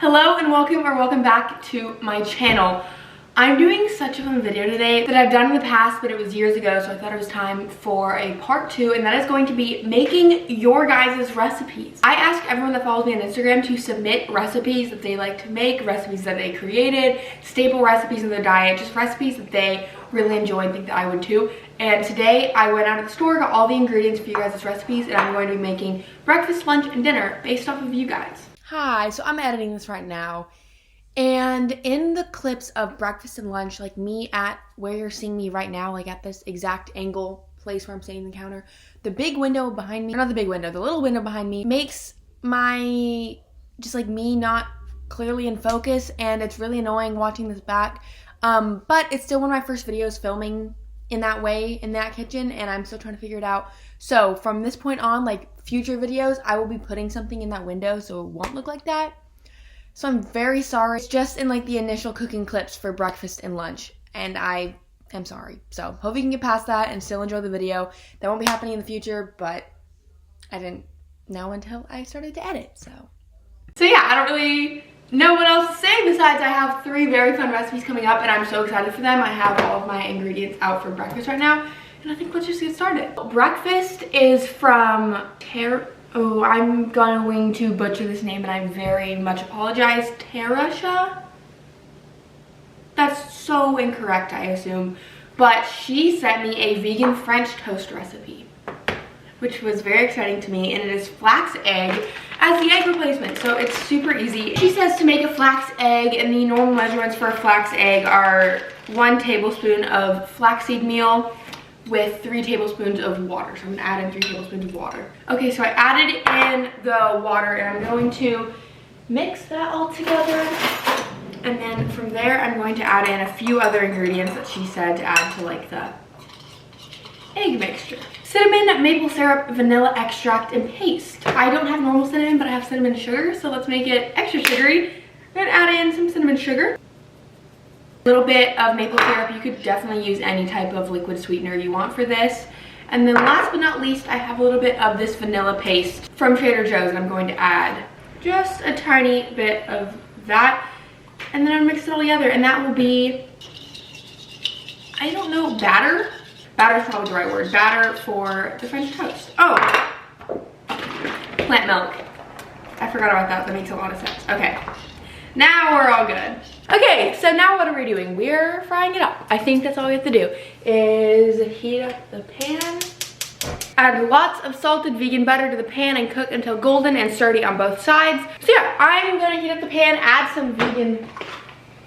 Hello and welcome back to my channel. I'm doing such a fun video today that I've done in the past, but it was years ago, so I thought it was time for a part 2, and that is going to be making your guys' recipes. I ask everyone that follows me on Instagram to submit recipes that they like to make, recipes that they created, staple recipes in their diet, just recipes that they really enjoy and think that I would too. And today I went out of the store, got all the ingredients for you guys' recipes, and I'm going to be making breakfast, lunch, and dinner based off of you guys. Hi, so I'm editing this right now, and in the clips of breakfast and lunch, like me at where you're seeing me right now, like at this exact angle place where I'm sitting on the counter, the big window behind me, or not the big window, the little window behind me makes my, just like me not clearly in focus, and it's really annoying watching this back, but it's still one of my first videos filming in that way, in that kitchen, and I'm still trying to figure it out. So from this point on, like future videos, I will be putting something in that window so it won't look like that. So I'm very sorry. It's just in like the initial cooking clips for breakfast and lunch, and I am sorry. So hope you can get past that and still enjoy the video. That won't be happening in the future, but I didn't know until I started to edit, so yeah, I don't really know what else to say besides I have 3 very fun recipes coming up, and I'm so excited for them. I have all of my ingredients out for breakfast right now, and I think let's just get started. Breakfast is from I'm going to butcher this name, and I very much apologize. Tarasha? That's so incorrect, I assume. But she sent me a vegan French toast recipe, which was very exciting to me, and it is flax egg as the egg replacement, so it's super easy. She says to make a flax egg, and the normal measurements for a flax egg are 1 tablespoon of flaxseed meal with 3 tablespoons of water. So I'm gonna add in 3 tablespoons of water. Okay, so I added in the water, and I'm going to mix that all together. And then from there, I'm going to add in a few other ingredients that she said to add to like the egg mixture. Cinnamon, maple syrup, vanilla extract, and paste. I don't have normal cinnamon, but I have cinnamon sugar, so let's make it extra sugary. I'm gonna add in some cinnamon sugar. A little bit of maple syrup. You could definitely use any type of liquid sweetener you want for this. And then last but not least, I have a little bit of this vanilla paste from Trader Joe's, and I'm going to add just a tiny bit of that. And then I'll mix it all together, and that will be, I don't know, batter? Batter is probably the right word. Batter for the French toast. Oh, plant milk. I forgot about that. That makes a lot of sense. Okay, now we're all good. Okay, so now what are we doing? We're frying it up. I think that's all we have to do is heat up the pan. Add lots of salted vegan butter to the pan and cook until golden and sturdy on both sides. So yeah, I'm gonna heat up the pan, add some vegan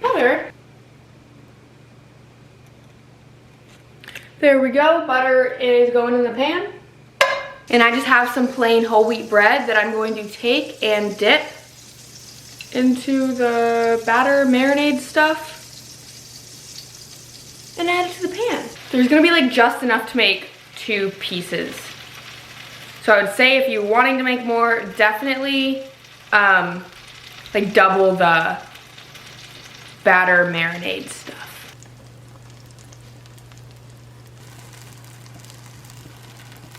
butter. There we go, butter is going in the pan. And I just have some plain whole wheat bread that I'm going to take and dip into the batter marinade stuff and add it to the pan. There's gonna be like just enough to make 2 pieces. So I would say if you're wanting to make more, definitely like double the batter marinade stuff.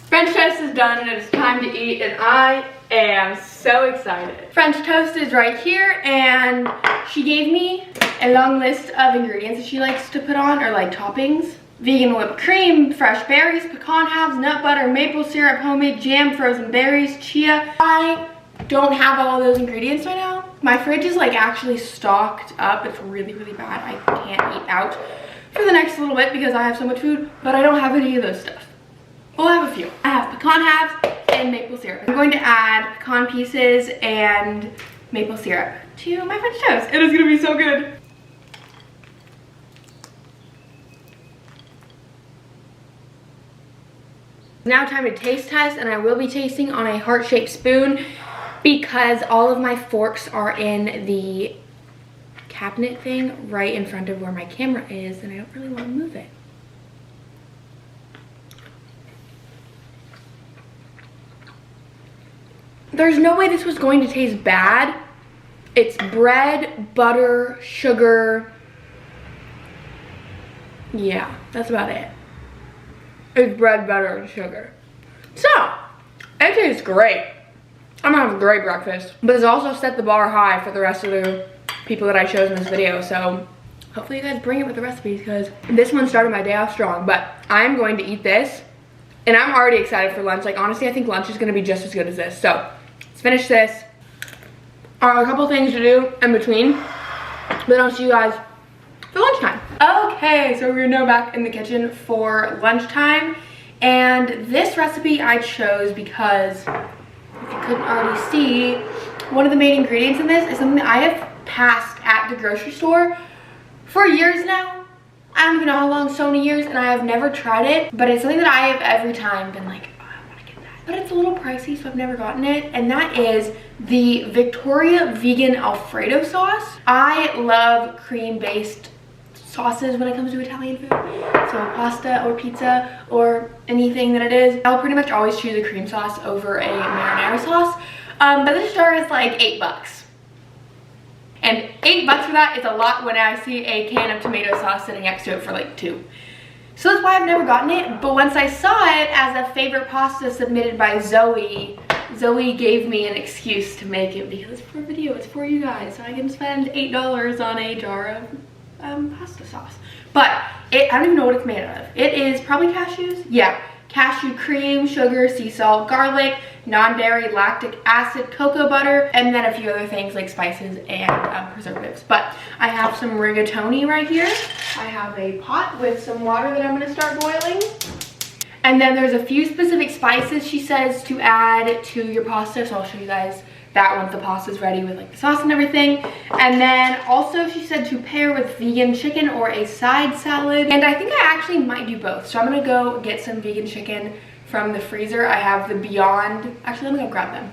French toast is done, and it's time to eat, and I am so excited. French toast is right here, and she gave me a long list of ingredients that she likes to put on, or like toppings. Vegan whipped cream, fresh berries, pecan halves, nut butter, maple syrup, homemade jam, frozen berries, chia. I don't have all of those ingredients right now. My fridge is like actually stocked up. It's really, really bad. I can't eat out for the next little bit because I have so much food, but I don't have any of those stuff. Well, I have a few. I have pecan halves and maple syrup. I'm going to add pecan pieces and maple syrup to my French toast. It is gonna be so good. Now time to taste test, and I will be tasting on a heart-shaped spoon because all of my forks are in the cabinet thing right in front of where my camera is, and I don't really want to move it. There's no way this was going to taste bad. It's bread, butter, sugar. Yeah, that's about it. It's bread, butter, and sugar. So, it tastes great. I'm gonna have a great breakfast. But it's also set the bar high for the rest of the people that I chose in this video. So hopefully you guys bring it with the recipes, because this one started my day off strong. But I'm going to eat this, and I'm already excited for lunch. Like, honestly, I think lunch is gonna be just as good as this. So let's finish this. A couple things to do in between, but I'll see you guys for lunchtime. Okay, so we're now back in the kitchen for lunchtime, and this recipe I chose because, if you couldn't already see, one of the main ingredients in this is something that I have passed at the grocery store for years now. I don't even know how long, so many years, and I have never tried it, but it's something that I have every time been like, oh, I want to get that. But it's a little pricey, so I've never gotten it, and that is the Victoria Vegan Alfredo sauce. I love cream-based sauces when it comes to Italian food. So pasta or pizza or anything that it is, I'll pretty much always choose a cream sauce over a marinara sauce. But this jar is like $8. And $8 for that is a lot when I see a can of tomato sauce sitting next to it for like $2. So that's why I've never gotten it. But once I saw it as a favorite pasta submitted by Zoe gave me an excuse to make it, because it's for a video, it's for you guys. So I can spend $8 on a jar of pasta sauce. But I don't even know what it's made out of. It is probably cashews. Yeah, cashew cream, sugar, sea salt, garlic, non-dairy, lactic acid, cocoa butter, and then a few other things like spices and preservatives. But I have some rigatoni right here. I have a pot with some water that I'm going to start boiling. And then there's a few specific spices she says to add to your pasta, so I'll show you guys that once the pasta's ready with like the sauce and everything. And then also she said to pair with vegan chicken or a side salad. And I think I actually might do both. So I'm gonna go get some vegan chicken from the freezer. I have the Beyond, actually let me go grab them.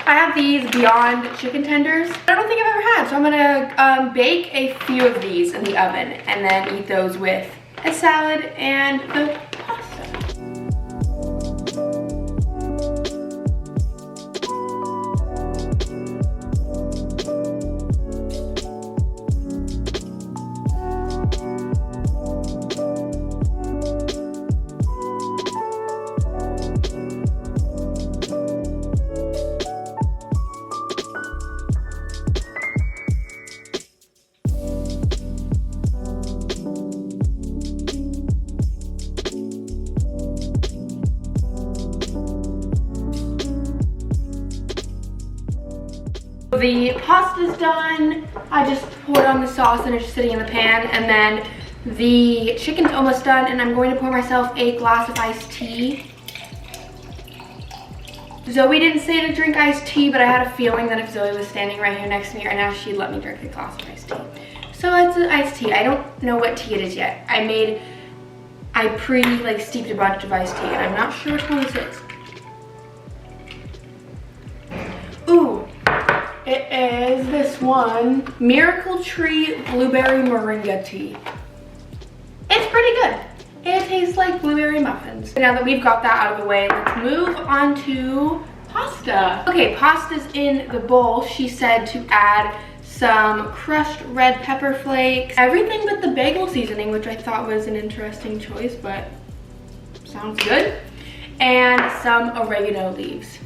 I have these Beyond chicken tenders I don't think I've ever had. So I'm gonna bake a few of these in the oven and then eat those with a salad and the pasta. The pasta's done. I just poured on the sauce and it's just sitting in the pan, and then the chicken's almost done, and I'm going to pour myself a glass of iced tea. Zoe didn't say to drink iced tea, but I had a feeling that if Zoe was standing right here next to me right now, she'd let me drink a glass of iced tea. So it's an iced tea. I don't know what tea it is yet. I steeped a bunch of iced tea, and I'm not sure which one this is. Ooh. It is this one, Miracle Tree Blueberry Moringa Tea. It's pretty good. It tastes like blueberry muffins. Now that we've got that out of the way, let's move on to pasta. Okay, pasta's in the bowl. She said to add some crushed red pepper flakes, everything but the bagel seasoning, which I thought was an interesting choice, but sounds good, and some oregano leaves.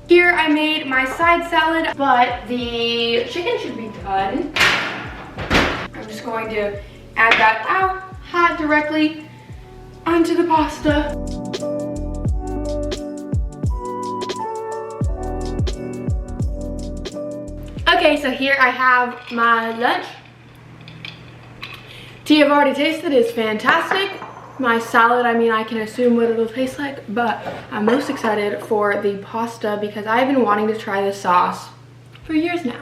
Here I made my side salad, but the chicken should be done. I'm just going to add that out hot directly onto the pasta. Okay, so here I have my lunch. Tea I've already tasted is fantastic. My salad, I mean, I can assume what it'll taste like, but I'm most excited for the pasta because I've been wanting to try this sauce for years now.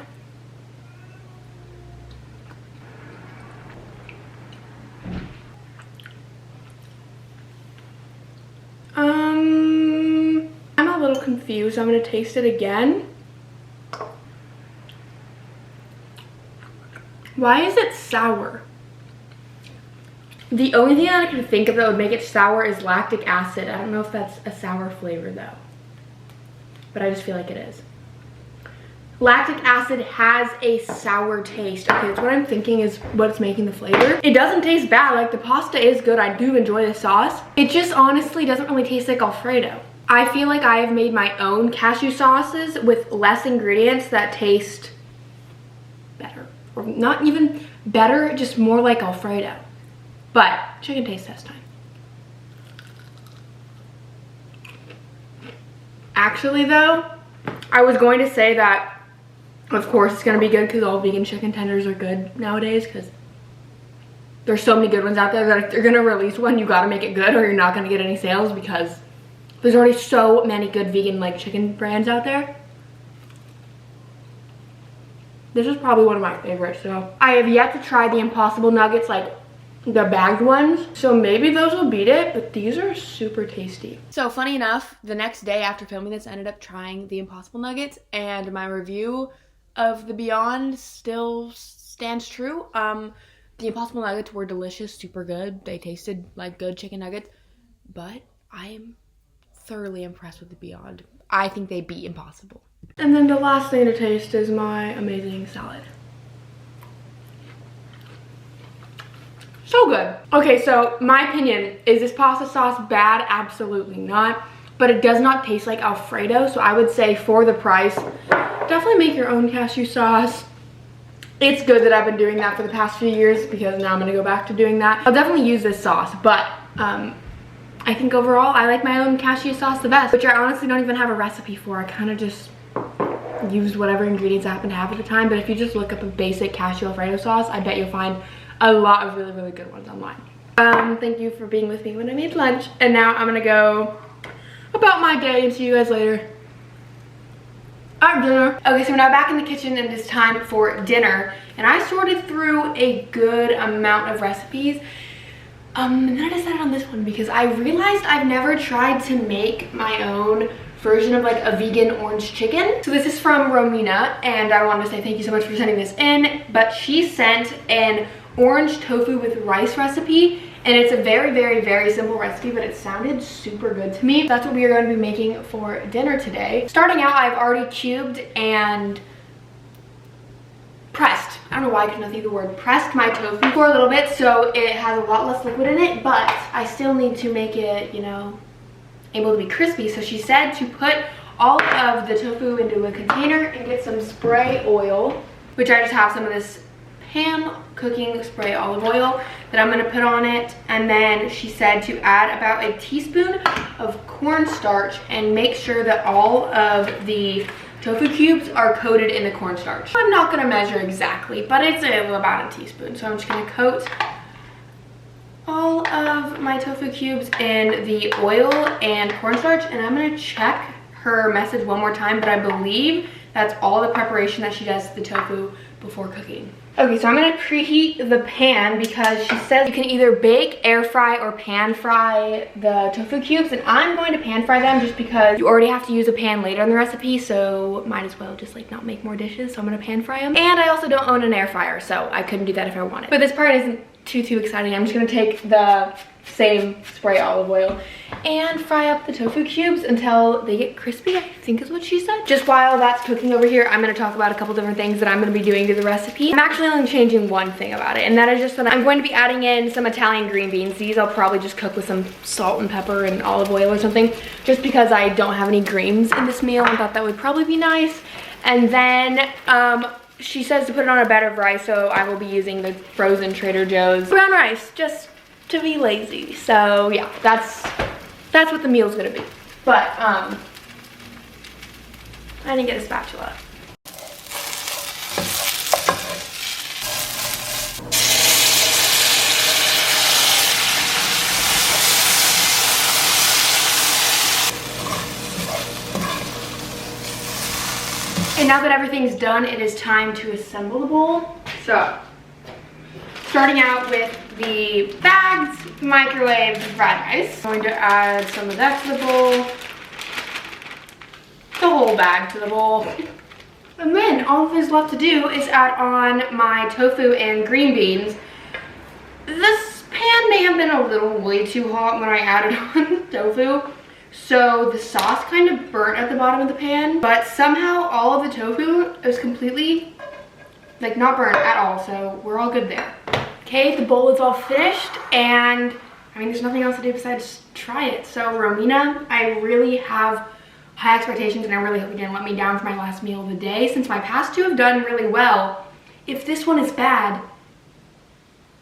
I'm a little confused. I'm gonna taste it again. Why is it sour? The only thing that I can think of that would make it sour is lactic acid. I don't know if that's a sour flavor though, but I just feel like it is. Lactic acid has a sour taste. Okay, that's what I'm thinking is what's making the flavor. It doesn't taste bad. Like, the pasta is good. I do enjoy the sauce. It just honestly doesn't really taste like Alfredo. I feel like I have made my own cashew sauces with less ingredients that taste better. Or not even better, just more like Alfredo. But chicken taste test time. Actually though, I was going to say that of course it's going to be good because all vegan chicken tenders are good nowadays, because there's so many good ones out there that if they're going to release one, you got to make it good or you're not going to get any sales, because there's already so many good vegan like chicken brands out there. This is probably one of my favorites. So I have yet to try the Impossible Nuggets, like the bagged ones, so maybe those will beat it, but these are super tasty. So funny enough, the next day after filming this, I ended up trying the Impossible Nuggets, and my review of the Beyond still stands true. The Impossible Nuggets were delicious, super good. They tasted like good chicken nuggets, but I am thoroughly impressed with the Beyond. I think they beat Impossible. And then the last thing to taste is my amazing salad. So good. Okay, so my opinion, is this pasta sauce bad? Absolutely not. But it does not taste like Alfredo, so I would say for the price, definitely make your own cashew sauce. It's good that I've been doing that for the past few years, because now I'm gonna go back to doing that. I'll definitely use this sauce, but I think overall I like my own cashew sauce the best, which I honestly don't even have a recipe for. I kind of just used whatever ingredients I happen to have at the time. But if you just look up a basic cashew Alfredo sauce, I bet you'll find a lot of really, really good ones online. Thank you for being with me when I made lunch. And now I'm gonna go about my day and see you guys later at dinner. Okay, so we're now back in the kitchen and it's time for dinner. And I sorted through a good amount of recipes. And then I decided on this one because I realized I've never tried to make my own version of like a vegan orange chicken. So this is from Romina, and I wanted to say thank you so much for sending this in. But she sent an orange tofu with rice recipe, and it's a very, very, very simple recipe, but it sounded super good to me. That's what we are going to be making for dinner today. Starting out, I've already cubed and pressed. I don't know why I couldn't think of the word. Pressed my tofu for a little bit, so it has a lot less liquid in it, but I still need to make it, you know, able to be crispy. So she said to put all of the tofu into a container and get some spray oil, which I just have some of this pan cooking spray olive oil that I'm going to put on it. And then she said to add about a teaspoon of cornstarch and make sure that all of the tofu cubes are coated in the cornstarch. I'm not going to measure exactly, but it's about a teaspoon. So I'm just going to coat all of my tofu cubes in the oil and cornstarch, and I'm going to check her message one more time, but I believe that's all the preparation that she does to the tofu before cooking. Okay, so I'm gonna preheat the pan because she says you can either bake, air fry, or pan fry the tofu cubes, and I'm going to pan fry them just because you already have to use a pan later in the recipe, so might as well just like not make more dishes. So I'm gonna pan fry them. And I also don't own an air fryer, so I couldn't do that if I wanted. But this part isn't too exciting. I'm just gonna take the same spray olive oil and fry up the tofu cubes until they get crispy, I think is what she said. Just while that's cooking over here, I'm going to talk about a couple different things that I'm going to be doing to the recipe. I'm actually only changing one thing about it, and that is just that I'm going to be adding in some Italian green beans. These I'll probably just cook with some salt and pepper and olive oil or something, just because I don't have any greens in this meal. I thought that would probably be nice. And then she says to put it on a bed of rice, so I will be using the frozen Trader Joe's brown rice, just to be lazy. So yeah, that's what the meal's gonna be. But I didn't get a spatula. And now that everything's done, it is time to assemble the bowl. So starting out with the bagged microwave fried rice. I'm going to add some of that to the bowl. The whole bag to the bowl. And then all there's left to do is add on my tofu and green beans. This pan may have been a little way too hot when I added on the tofu, so the sauce kind of burnt at the bottom of the pan, but somehow all of the tofu was completely, like, not burnt at all, so we're all good there. Okay, the bowl is all finished, and I mean, there's nothing else to do besides try it. So Romina, I really have high expectations, and I really hope you didn't let me down for my last meal of the day. Since my past two have done really well, if this one is bad,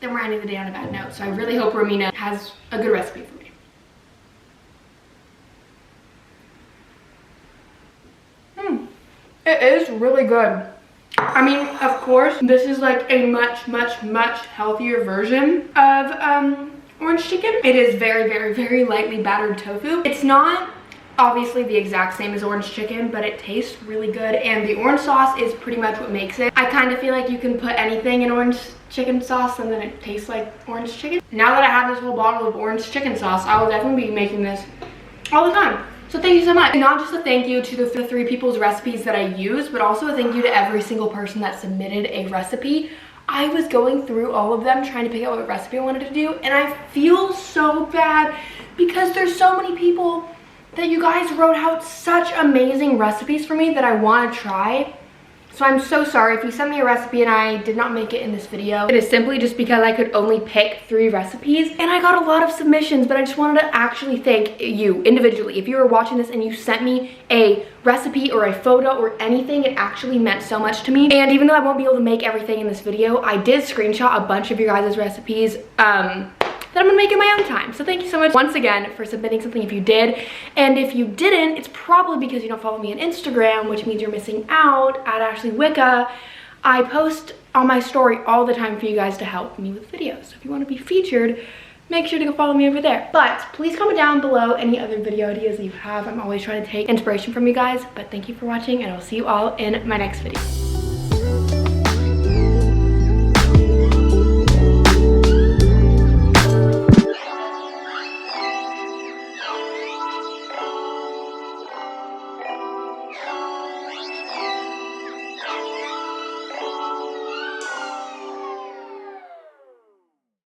then we're ending the day on a bad note. So I really hope Romina has a good recipe for me. It is really good. I mean, of course, this is like a much healthier version of orange chicken. It is very lightly battered tofu. It's not obviously the exact same as orange chicken, but it tastes really good, and the orange sauce is pretty much what makes it. I kind of feel like you can put anything in orange chicken sauce and then it tastes like orange chicken. Now that I have this whole bottle of orange chicken sauce, I will definitely be making this all the time. So thank you so much. And not just a thank you to the 3 people's recipes that I used, but also a thank you to every single person that submitted a recipe. I was going through all of them trying to pick out what recipe I wanted to do, and I feel so bad because there's so many people that you guys wrote out such amazing recipes for me that I want to try. So I'm so sorry if you sent me a recipe and I did not make it in this video. It is simply just because I could only pick 3 recipes, and I got a lot of submissions, but I just wanted to actually thank you individually. If you were watching this and you sent me a recipe or a photo or anything, it actually meant so much to me. And even though I won't be able to make everything in this video, I did screenshot a bunch of your guys' recipes that I'm gonna make in my own time. So thank you so much once again for submitting something if you did. And if you didn't, it's probably because you don't follow me on Instagram, which means you're missing out at Ashley Wicca. I post on my story all the time for you guys to help me with videos. So if you wanna be featured, make sure to go follow me over there. But please comment down below any other video ideas that you have. I'm always trying to take inspiration from you guys. But thank you for watching, and I'll see you all in my next video.